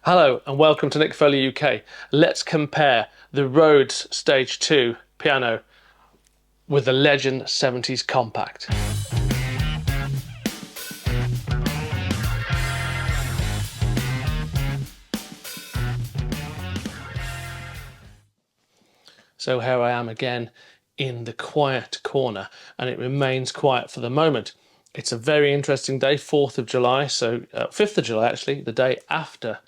Hello and welcome to Nick Foley UK. Let's compare the Rhodes Stage 2 piano with the Legend 70s Compact. So here I am again in the quiet corner, and it remains quiet for the moment. It's a very interesting day, 4th of July, so 5th of July actually, the day after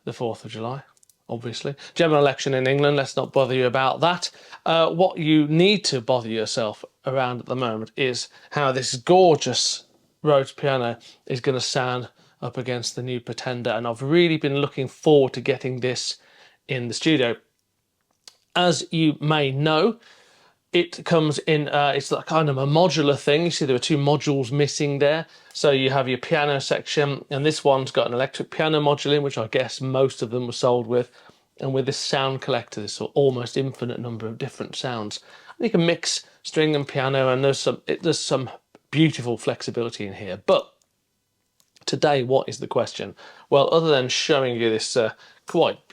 the 4th of July. Obviously. General election in England, let's not bother you about that. What you need to bother yourself around at the moment is how this gorgeous Rhodes piano is going to sound up against the new Pretender, and I've really been looking forward to getting this in the studio. As you may know, it comes in, it's like kind of a modular thing. You see there are two modules missing there. So you have your piano section, and this one's got an electric piano module in, which I guess most of them were sold with. And with this sound collector, this almost infinite number of different sounds. And you can mix string and piano, and there's some beautiful flexibility in here. But today, what is the question? Well, other than showing you this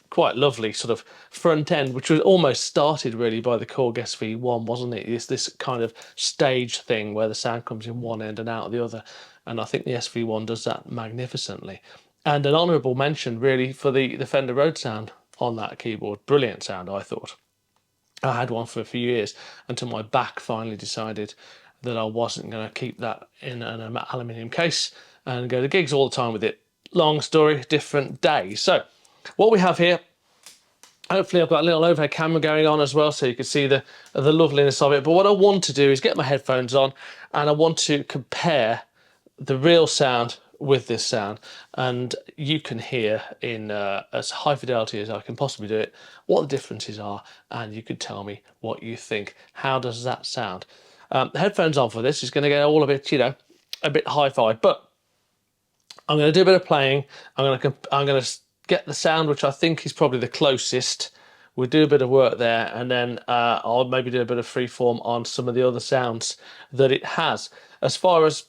quite lovely sort of front end, which was almost started really by the Korg SV1, wasn't it? It's this kind of stage thing where the sound comes in one end and out the other, and I think the SV1 does that magnificently. And an honourable mention really for the Fender Rhodes sound on that keyboard. Brilliant sound, I thought. I had one for a few years until my back finally decided that I wasn't going to keep that in an aluminium case and go to gigs all the time with it. Long story, different day. So what we have here, hopefully I've got a little overhead camera going on as well so you can see the loveliness of it. But what I want to do is get my headphones on, and I want to compare the real sound with this sound, and you can hear in as high fidelity as I can possibly do it what the differences are, and you can tell me what you think. How does that sound? The headphones on for this is going to get all a bit, a bit hi-fi, but I'm going to do a bit of playing. I'm going to get the sound which I think is probably the closest. We'll do a bit of work there, and then I'll maybe do a bit of freeform on some of the other sounds that it has. As far as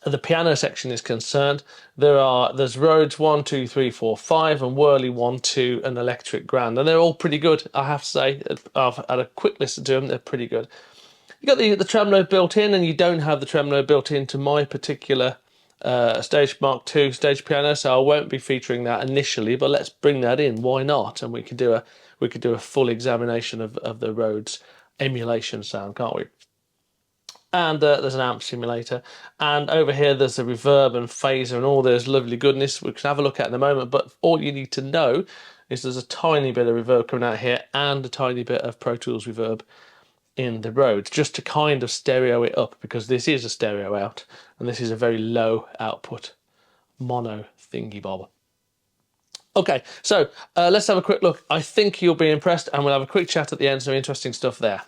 the piano section is concerned, there's Rhodes 1, 2, 3, 4, 5, and Whirly 1, 2, and Electric Grand, and they're all pretty good. I have to say, I've had a quick listen to them. They're pretty good. You got the tremolo built in, and you don't have the tremolo built into my particular Stage Mark II stage piano, so I won't be featuring that initially. But let's bring that in. Why not? And we could do a full examination of the Rhodes emulation sound, can't we? And there's an amp simulator, and over here there's a reverb and phaser and all this lovely goodness we can have a look at in a moment. But all you need to know is there's a tiny bit of reverb coming out here and a tiny bit of Pro Tools reverb in the Rhodes, just to kind of stereo it up, because this is a stereo out and this is a very low output mono thingy bob. Okay, so let's have a quick look. I think you'll be impressed, and we'll have a quick chat at the end. Some interesting stuff there.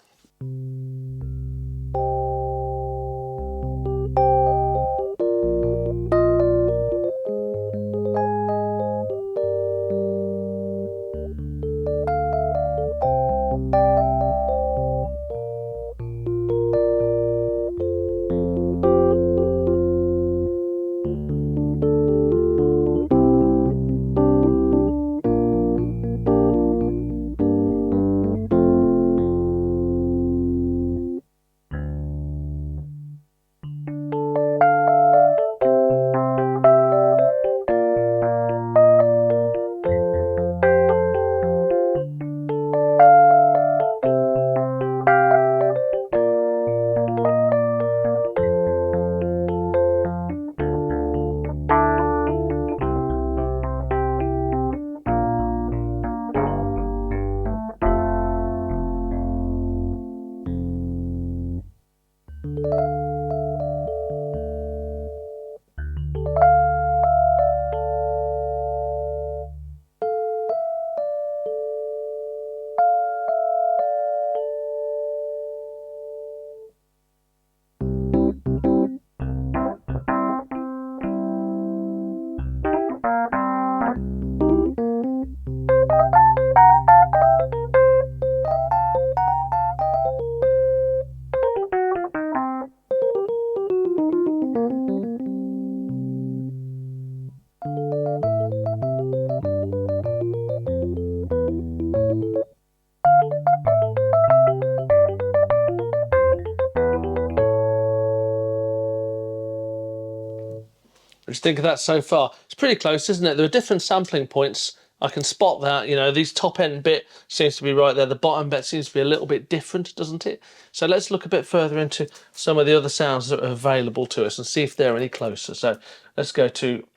What do you think of that so far? It's pretty close, isn't it? There are different sampling points. I can spot that, you know, these top end bit seems to be right there. The bottom bit seems to be a little bit different, doesn't it? So let's look a bit further into some of the other sounds that are available to us and see if they're any closer. So let's go to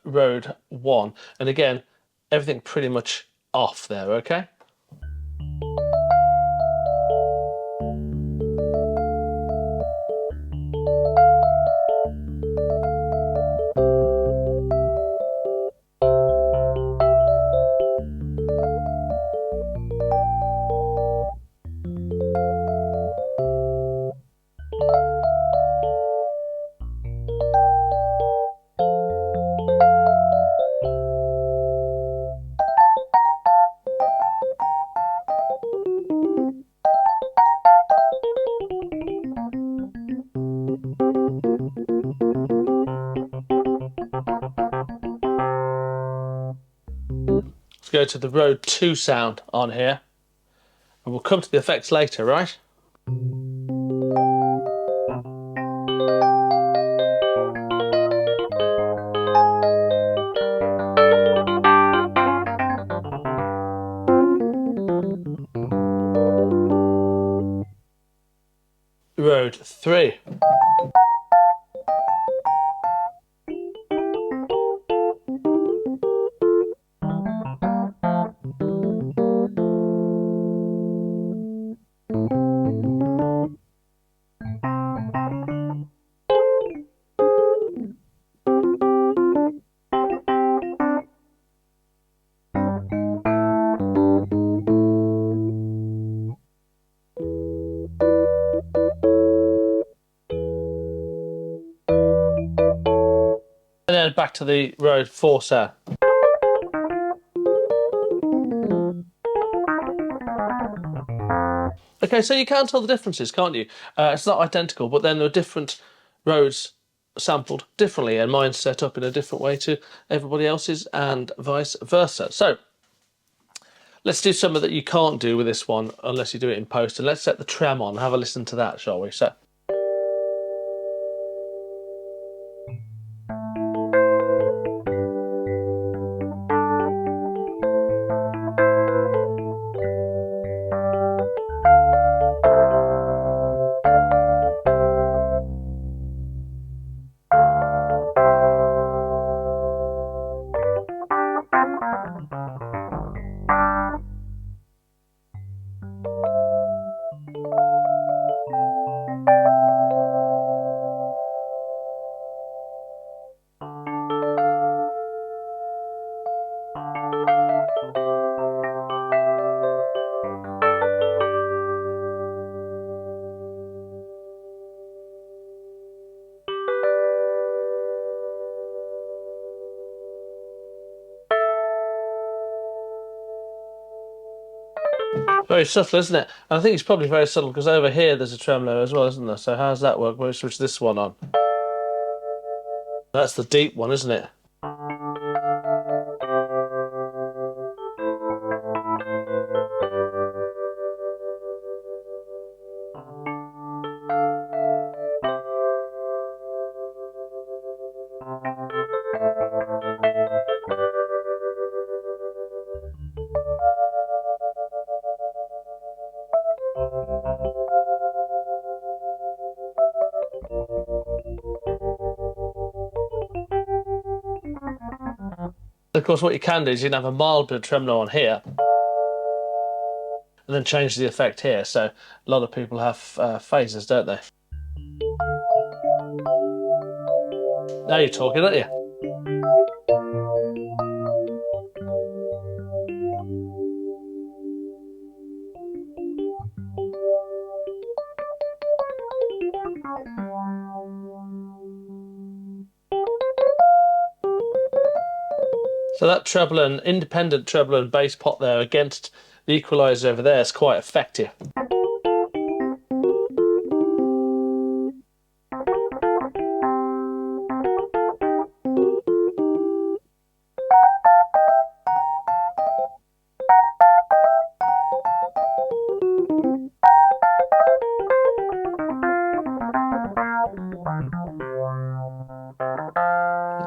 Rode 1. And again, everything pretty much off there, okay? Let's go to the Rode 2 sound on here. And we'll come to the effects later, right? Rode 3. And then back to the Rode 4 sound. Okay, so you can tell the differences, can't you? It's not identical, but then there are different Rhodes sampled differently, and mine's set up in a different way to everybody else's, and vice versa. So let's do something that you can't do with this one unless you do it in post, and let's set the trem on. Have a listen to that, shall we? So. Very subtle, isn't it? And I think it's probably very subtle because over here there's a tremolo as well, isn't there? So how does that work? We'll switch this one on. That's the deep one, isn't it? Of course, what you can do is you can have a mild bit of tremolo on here and then change the effect here. So a lot of people have phases, don't they? Now you're talking, aren't you? So that treble and independent treble and bass pot there against the equaliser over there is quite effective.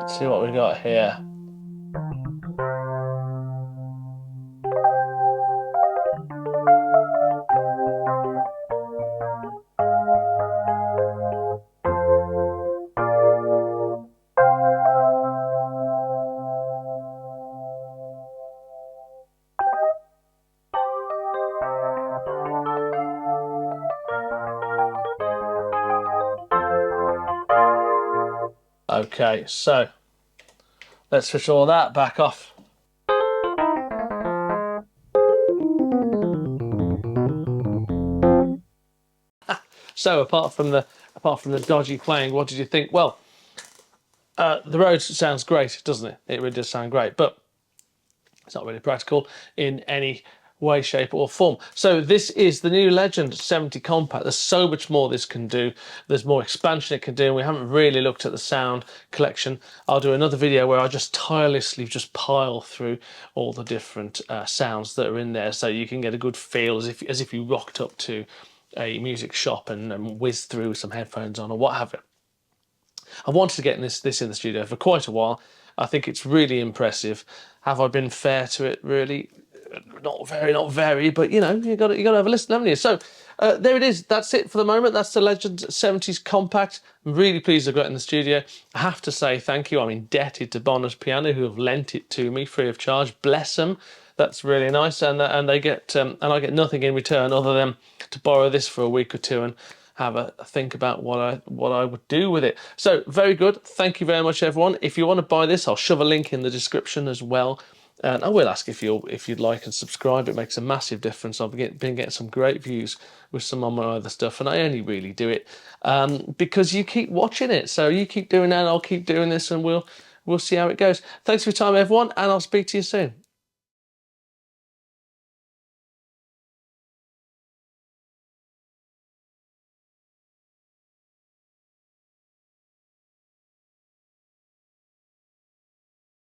Let's see what we got here. Okay, so let's switch all that back off. So apart from the dodgy playing, what did you think? Well, the Rhodes sounds great, doesn't it? It really does sound great, but it's not really practical in any way, shape or form. So this is the new Legend 70 Compact. There's so much more this can do. There's more expansion it can do. And we haven't really looked at the sound collection. I'll do another video where I just tirelessly just pile through all the different sounds that are in there, so you can get a good feel as if you rocked up to a music shop and whiz through some headphones on or what have you. I wanted to get this in the studio for quite a while. I think it's really impressive. Have I been fair to it? Really, not very. But you know, you got to have a listen, haven't you? So there it is. That's it for the moment. That's the Legend 70s Compact. I'm really pleased I got it in the studio. I have to say thank you. I'm indebted to Bonner's Piano, who have lent it to me free of charge. Bless them. That's really nice, and they get and I get nothing in return other than to borrow this for a week or two and have a think about what I would do with it. So very good. Thank you very much, everyone. If you want to buy this, I'll shove a link in the description as well. And I will ask if you'd like and subscribe. It makes a massive difference. I've been getting some great views with some of my other stuff, and I only really do it because you keep watching it. So you keep doing that, and I'll keep doing this, and we'll see how it goes. Thanks for your time, everyone, and I'll speak to you soon.